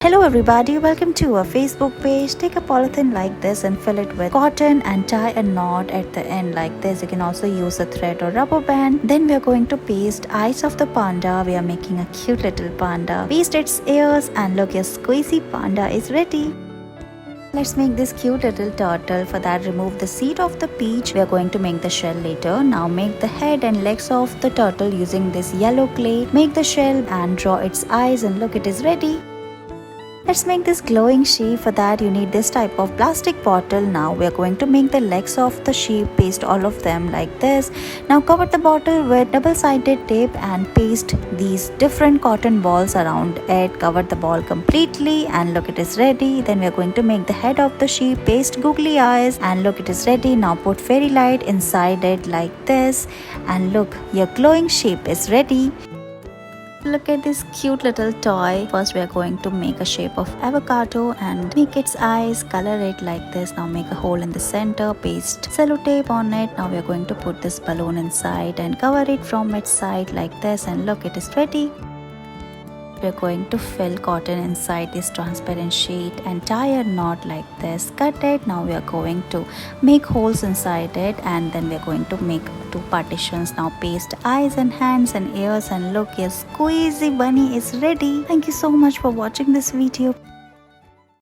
Hello everybody, welcome to our Facebook page. Take a polythene like this and fill it with cotton and tie a knot at the end like this. You can also use a thread or rubber band. Then we are going to paste eyes of the panda. We are making a cute little panda. Paste its ears and look, your squeezy panda is ready. Let's make this cute little turtle. For that, remove the seed of the peach. We are going to make the shell later. Now make the head and legs of the turtle using this yellow clay. Make the shell and draw its eyes and look, it is ready. Let's make this glowing sheep. For that you need this type of plastic bottle. Now we are going to make the legs of the sheep, paste all of them like this. Now cover the bottle with double-sided tape and paste these different cotton balls around it. Cover the ball completely and look, it is ready. Then we are going to make the head of the sheep, paste googly eyes and look, it is ready. Now put fairy light inside it like this and look, your glowing sheep is ready. Look at this cute little toy. First we are going to make a shape of avocado and make its eyes, color it like this. Now make a hole in the center, paste cello tape on it. Now we are going to put this balloon inside and cover it from its side like this and look, it is ready. We are going to fill cotton inside this transparent sheet and tie a knot like this. Cut it. Now we are going to make holes inside it and then we are going to make two partitions. Now paste eyes and hands and ears and look, your squeezy bunny is ready. Thank you so much for watching this video.